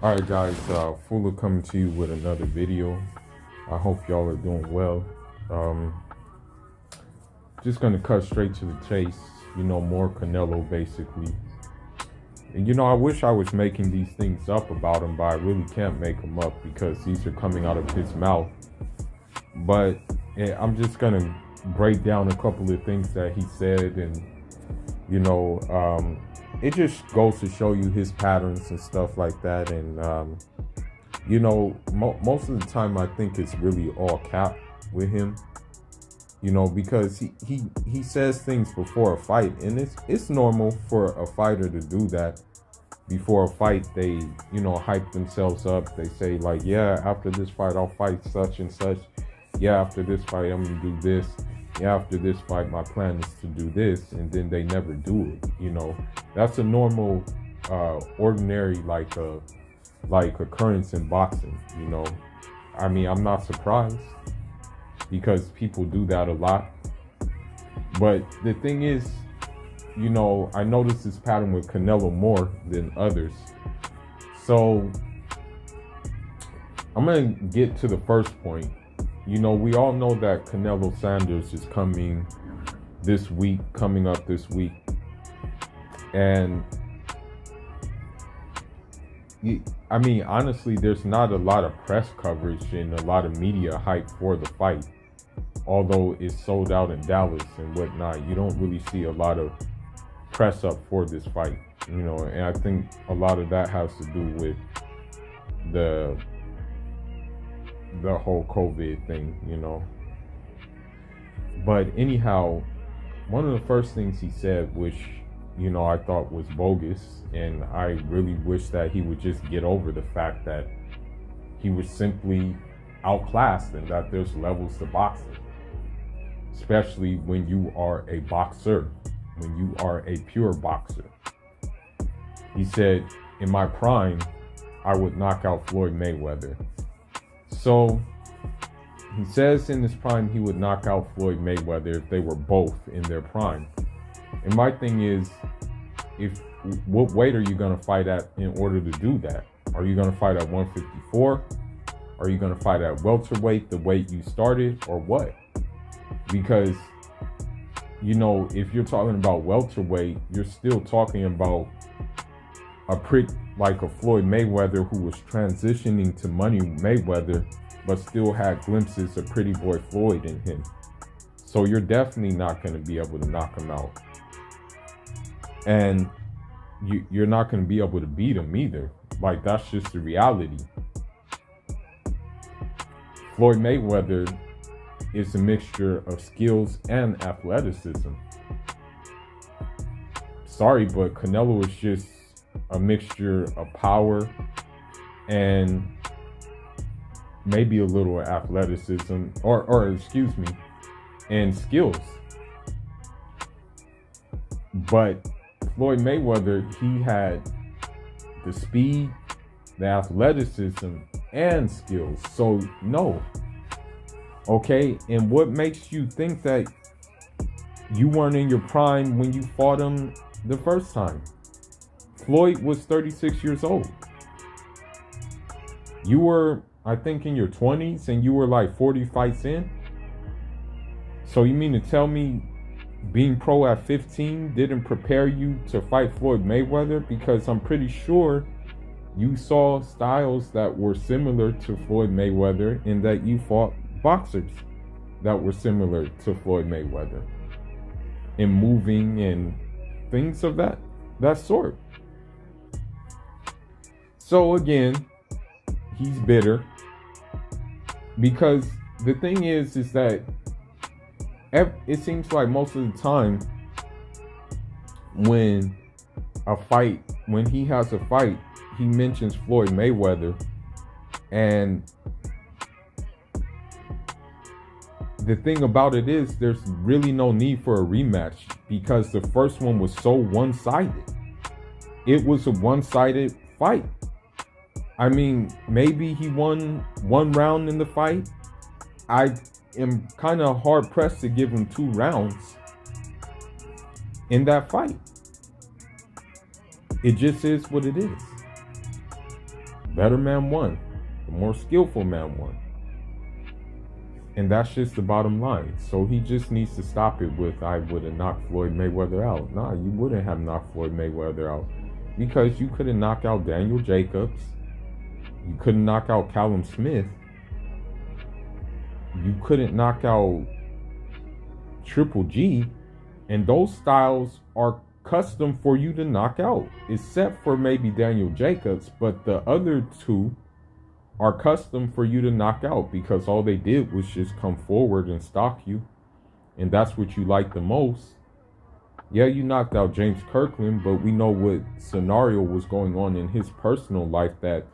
Alright guys, Fuller coming to you with another video. I hope y'all are doing well. Um, just gonna cut straight to the chase, more Canelo basically. And I wish I was making these things up about him, but I really can't make them up because these are coming out of his mouth. But I'm just gonna break down a couple of things that he said, and you know, it just goes to show you his patterns and stuff like that. And most of the time I think it's really all cap with him, because he says things before a fight, and it's normal for a fighter to do that. Before a fight, they hype themselves up. They say like, yeah, after this fight I'll fight such and such. Yeah, after this fight I'm gonna do this. Yeah, after this fight my plan is to do this, and then they never do it. That's a normal ordinary like occurrence in boxing. I mean, I'm not surprised because people do that a lot. But the thing is, I noticed this pattern with Canelo more than others. So I'm gonna get to the first point. We all know that Canelo Sanders is coming up this week. And I mean, honestly, there's not a lot of press coverage and a lot of media hype for the fight. Although it's sold out in Dallas and whatnot, you don't really see a lot of press up for this fight. And I think a lot of that has to do with the whole COVID thing, But anyhow, one of the first things he said, which, I thought was bogus, and I really wish that he would just get over the fact that he was simply outclassed and that there's levels to boxing. Especially when you are a boxer, when you are a pure boxer. He said, in my prime, I would knock out Floyd Mayweather. So he says in his prime he would knock out Floyd Mayweather if they were both in their prime. And my thing is, what weight are you going to fight at in order to do that? Are you going to fight at 154? Are you going to fight at welterweight, the weight you started, or what? Because, if you're talking about welterweight, you're still talking about a prick like a Floyd Mayweather who was transitioning to Money Mayweather, but still had glimpses of Pretty Boy Floyd in him. So you're definitely not going to be able to knock him out. And you're not going to be able to beat him either. Like, that's just the reality. Floyd Mayweather is a mixture of skills and athleticism. Sorry, but Canelo is just a mixture of power and maybe a little athleticism, and skills. But Floyd Mayweather, he had the speed, the athleticism, and skills. So no. Okay, and what makes you think that you weren't in your prime when you fought him the first time? Floyd was 36 years old. You were, I think, in your 20s, and you were like 40 fights in. So you mean to tell me being pro at 15 didn't prepare you to fight Floyd Mayweather? Because I'm pretty sure you saw styles that were similar to Floyd Mayweather, and that you fought boxers that were similar to Floyd Mayweather in moving and things of that sort. So again, he's bitter because the thing is that it seems like most of the time when he has a fight, he mentions Floyd Mayweather, and the thing about it is there's really no need for a rematch because the first one was so one-sided. It was a one-sided fight. I mean, maybe he won one round in the fight. I am kind of hard pressed to give him 2 rounds in that fight. It just is what it is. better man won. The more skillful man won. And that's just the bottom line. So he just needs to stop it with, I would have knocked Floyd Mayweather out. Nah, you wouldn't have knocked Floyd Mayweather out. Because you couldn't knock out Daniel Jacobs. You couldn't knock out Callum Smith. You couldn't knock out Triple G. And those styles are custom for you to knock out. Except for maybe Daniel Jacobs. But the other two are custom for you to knock out, because all they did was just come forward and stalk you, and that's what you like the most. Yeah, you knocked out James Kirkland, but we know what scenario was going on in his personal life that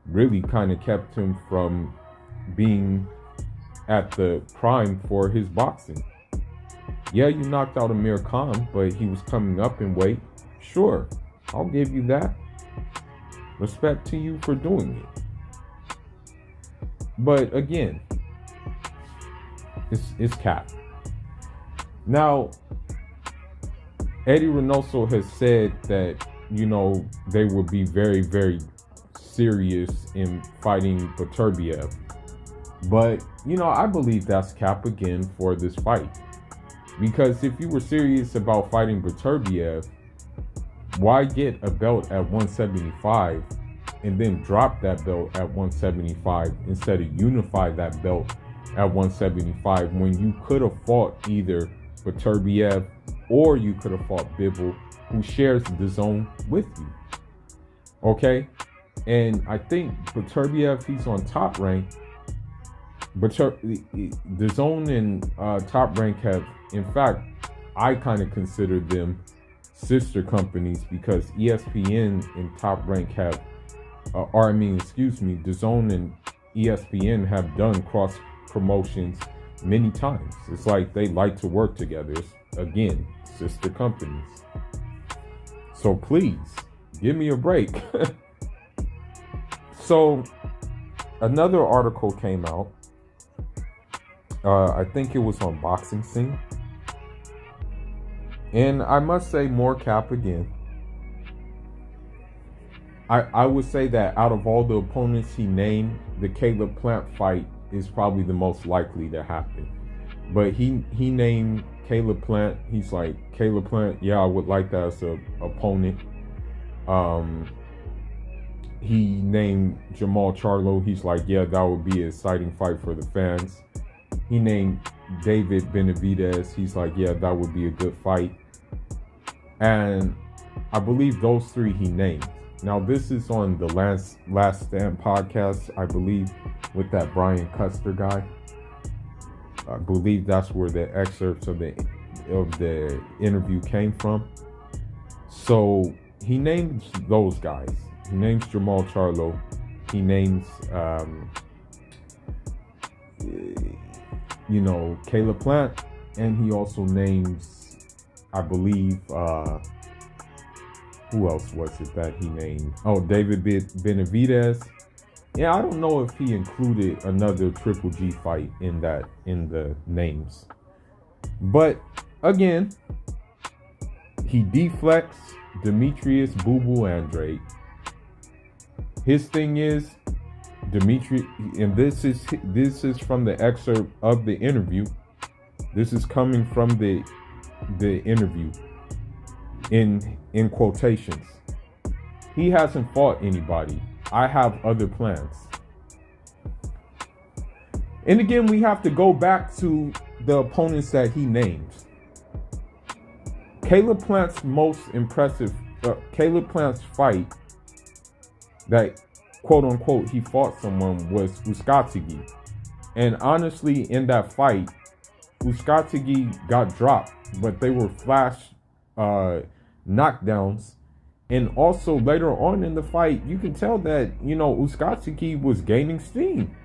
really kind of kept him from being at the prime for his boxing. Yeah, you knocked out Amir Khan, but he was coming up in weight. Sure, I'll give you that. Respect to you for doing it. But again, it's cap. Now, Eddie Reynoso has said that, they will be very, very serious in fighting Beterbiev. But, I believe that's cap again for this fight. Because if you were serious about fighting Beterbiev, why get a belt at 175 and then drop that belt at 175 instead of unify that belt at 175 when you could have fought either Beterbiev or you could have fought Bivol, who shares the zone with you? Okay? And I think Beterbiev, he's on Top Rank. But the zone and Top Rank have, in fact, I kind of consider them sister companies, because ESPN and Top Rank have the Zone and ESPN have done cross promotions many times. It's like they like to work together. It's, again, sister companies. So please, give me a break. So, another article came out. I think it was on Boxing Scene. And I must say, more cap again. I would say that out of all the opponents he named, the Caleb Plant fight is probably the most likely to happen. But he named Caleb Plant. He's like, Caleb Plant, yeah, I would like that as an opponent. He named Jamal Charlo. He's like, yeah, that would be an exciting fight for the fans. He named David Benavidez. He's like, yeah, that would be a good fight. And I believe those three he named. Now, this is on the Last Stand podcast, I believe, with that Brian Custer guy. I believe that's where the excerpts of the interview came from. So he names those guys. He names Jamal Charlo. He names, Caleb Plant, and he also names, I believe, who else was it that he named? Oh, David Benavidez. Yeah, I don't know if he included another Triple G fight in the names. But again, he deflects Demetrius Boo Boo Andrade. His thing is, Dimitri, and this is from the excerpt of the interview. This is coming from the interview in quotations. He hasn't fought anybody. I have other plans. And again, we have to go back to the opponents that he names. Caleb Plant's fight that, quote unquote, he fought someone was Uzcategui. And honestly, in that fight, Uzcategui got dropped, but they were flash knockdowns. And also later on in the fight, you can tell that, Uzcategui was gaining steam.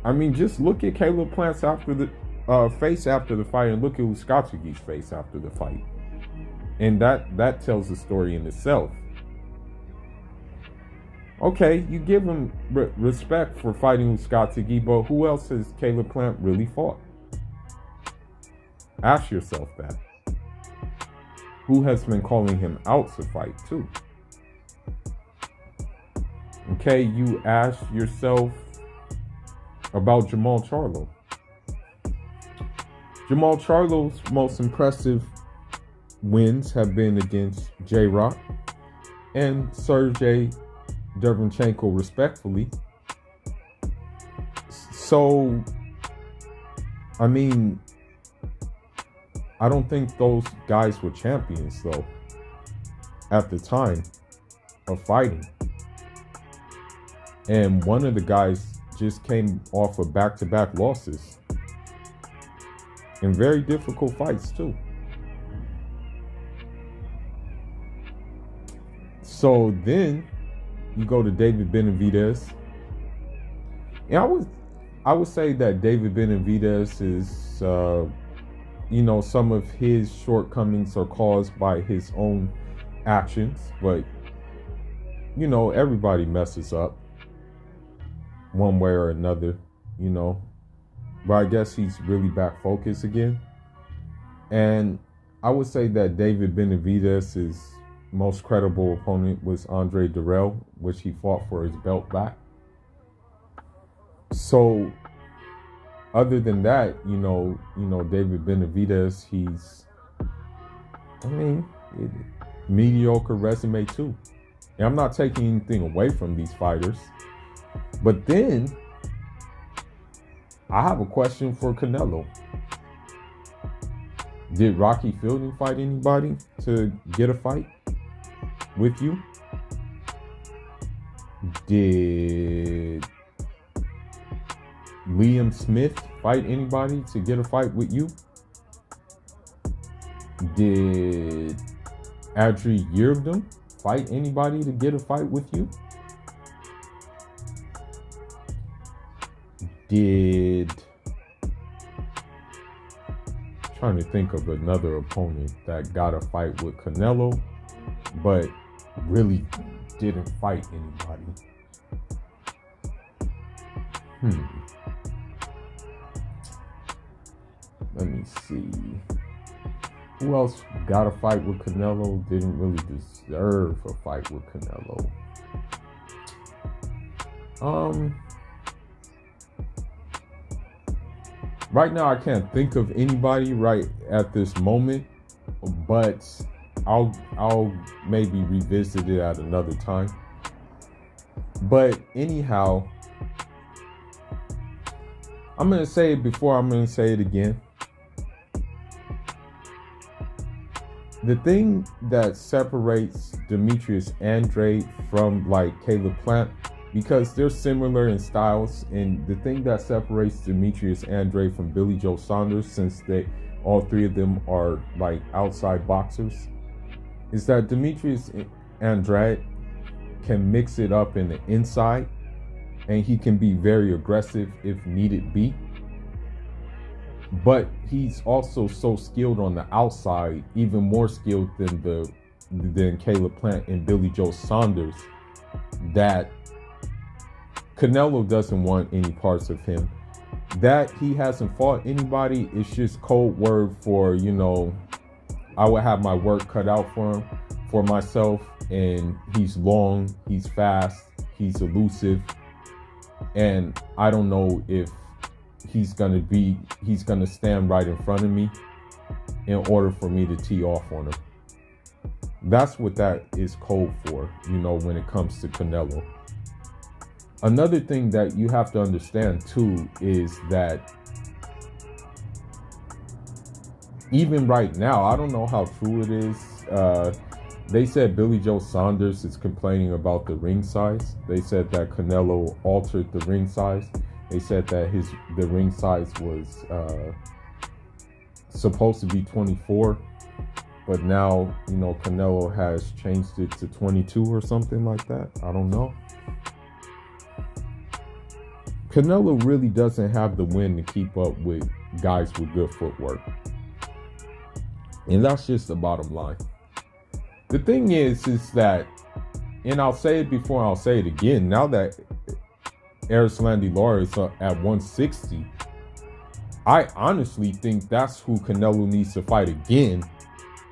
I mean, just look at Caleb Plant's face after the fight, and look at Uzcategui's face after the fight. And that tells the story in itself. Okay, you give him respect for fighting Uzcategui, but who else has Caleb Plant really fought? Ask yourself that. Who has been calling him out to fight too? Okay, you ask yourself about Jamal Charlo. Jamal Charlo's most impressive wins have been against J-Rock and Sergey Derevyanchenko, respectfully. So, I mean, I don't think those guys were champions, though, at the time of fighting. And one of the guys just came off of back-to-back losses in very difficult fights, too. So then you go to David Benavidez. And I would say that David Benavidez is, some of his shortcomings are caused by his own actions. But, everybody messes up one way or another, But I guess he's really back focused again. And I would say that David Benavidez's most credible opponent was Andre Dirrell, which he fought for his belt back. So, other than that, David Benavidez, he's, mediocre resume too. And I'm not taking anything away from these fighters. But then, I have a question for Canelo. Did Rocky Fielding fight anybody to get a fight with you? Did Liam Smith fight anybody to get a fight with you? Did Adri Yerbdom fight anybody to get a fight with you? Trying to think of another opponent that got a fight with Canelo, but really didn't fight anybody. Let me see. Who else got a fight with Canelo? Didn't really deserve a fight with Canelo. Right now, I can't think of anybody right at this moment, but I'll maybe revisit it at another time. But anyhow, I'm going to say it before, I'm going to say it again. The thing that separates Demetrius Andrade from like Caleb Plant, because they're similar in styles, and the thing that separates Demetrius Andrade from Billy Joe Saunders, since all three of them are like outside boxers, is that Demetrius Andrade can mix it up in the inside, and he can be very aggressive if needed be. But he's also so skilled on the outside, even more skilled than Caleb Plant and Billy Joe Saunders, that Canelo doesn't want any parts of him. That he hasn't fought anybody is just code word for, I would have my work cut out for myself. And he's long, he's fast, he's elusive. And I don't know if he's gonna stand right in front of me in order for me to tee off on him. That's what that is code for, when it comes to Canelo. Another thing that you have to understand too is that even right now, I don't know how true it is. They said Billy Joe Saunders is complaining about the ring size. They said that Canelo altered the ring size. They said that the ring size was supposed to be 24, but now, Canelo has changed it to 22 or something like that. I don't know. Canelo really doesn't have the wind to keep up with guys with good footwork. And that's just the bottom line. The thing is that, and I'll say it before, I'll say it again, now that Erislandy Lara is at 160, I honestly think that's who Canelo needs to fight again.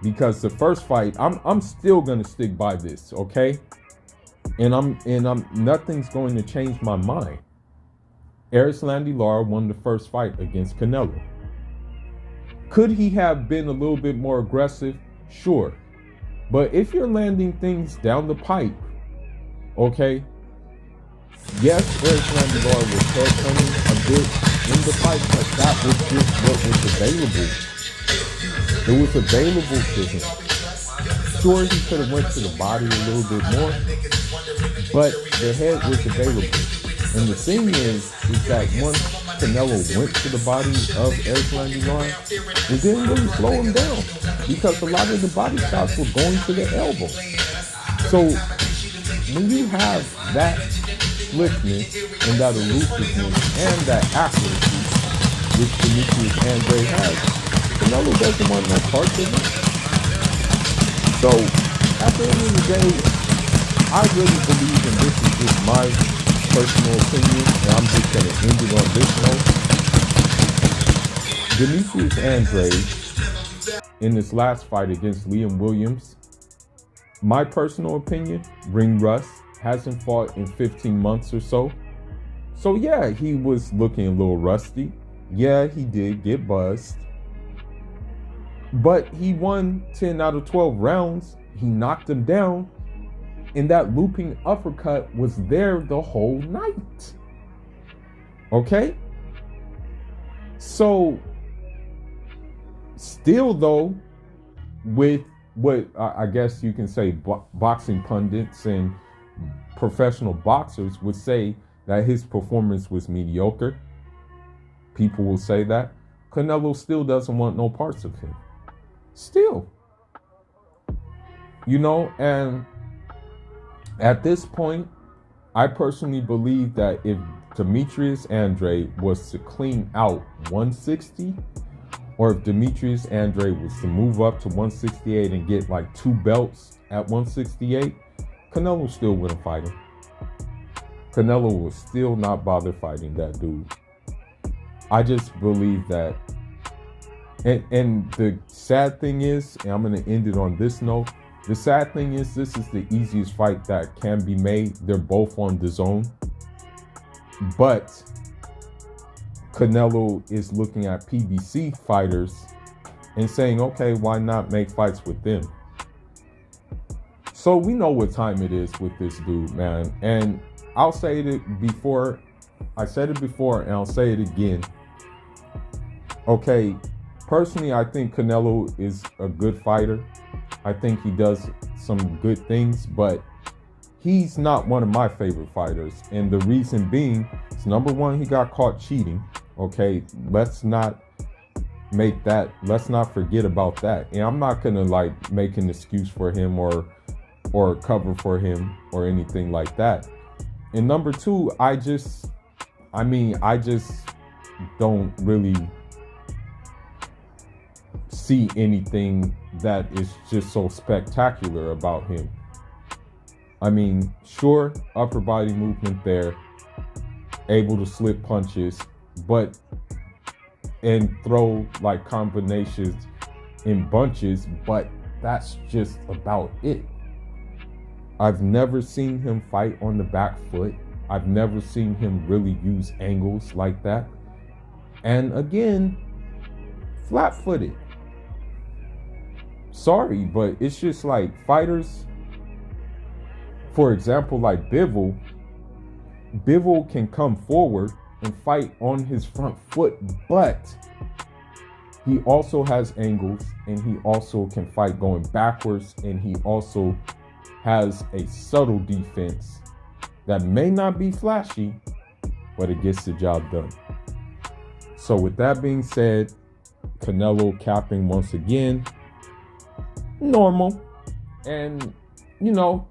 Because the first fight, I'm still going to stick by this, okay? And I'm nothing's going to change my mind. Erislandy Lara won the first fight against Canelo. Could he have been a little bit more aggressive? Sure. But if you're landing things down the pipe, okay, yes, Erislandy Lara was headhunting a bit in the fight, but that was just what was available. It was available to him. Sure, he could have went to the body a little bit more, but the head was available. And the thing is that once Canelo went to the body of Erislandy Lara, it didn't really slow him down because a lot of the body shots were going to the elbow. So when you have that slickness and that elusiveness and that accuracy, which Demetrius Andrade has, Canelo doesn't want no parts of it. So at the end of the day, I really believe, and this is just my personal opinion, and I'm just going to end it on this note. Demetrius Andrade, in this last fight against Liam Williams, my personal opinion, ring rust, hasn't fought in 15 months or so. So yeah, he was looking a little rusty. Yeah, he did get buzzed. But he won 10 out of 12 rounds. He knocked him down. And that looping uppercut was there the whole night. Okay? So, still though, with what I guess you can say boxing pundits and professional boxers would say that his performance was mediocre. People will say that. Canelo still doesn't want no parts of him. Still. You know, and at this point, I personally believe that if Demetrius Andrade was to clean out 160, or if Demetrius Andrade was to move up to 168 and get like 2 belts at 168, Canelo still wouldn't fight him. Canelo will still not bother fighting that dude. I just believe that. And the sad thing is, and I'm going to end it on this note, the sad thing is this is the easiest fight that can be made. They're both on DAZN. But Canelo is looking at PBC fighters and saying, okay, why not make fights with them? So we know what time it is with this dude, man. And I'll say it before. I said it before and I'll say it again. Okay, personally, I think Canelo is a good fighter. I think he does some good things, but he's not one of my favorite fighters. And the reason being is, number one, he got caught cheating. Okay, let's not forget about that. And I'm not gonna like make an excuse for him or cover for him or anything like that. And number two, I just don't really see anything that is just so spectacular about him. I mean, sure, upper body movement there, able to slip punches, and throw like combinations in bunches, but that's just about it. I've never seen him fight on the back foot. I've never seen him really use angles like that. And again, flat-footed. Sorry, but it's just like fighters, for example, like Bivol can come forward and fight on his front foot, but he also has angles and he also can fight going backwards, and he also has a subtle defense that may not be flashy, but it gets the job done. So with that being said, Canelo capping once again, normal. And, you know,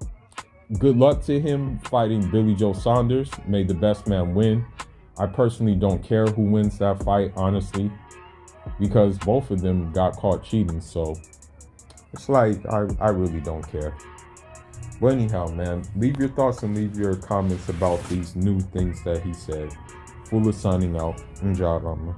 good luck to him fighting Billy Joe Saunders. May the best man win. I personally don't care who wins that fight, honestly, because both of them got caught cheating. So it's like, I really don't care. But anyhow, man, leave your thoughts and leave your comments about these new things that he said. Fuller signing out. Njaa Rama.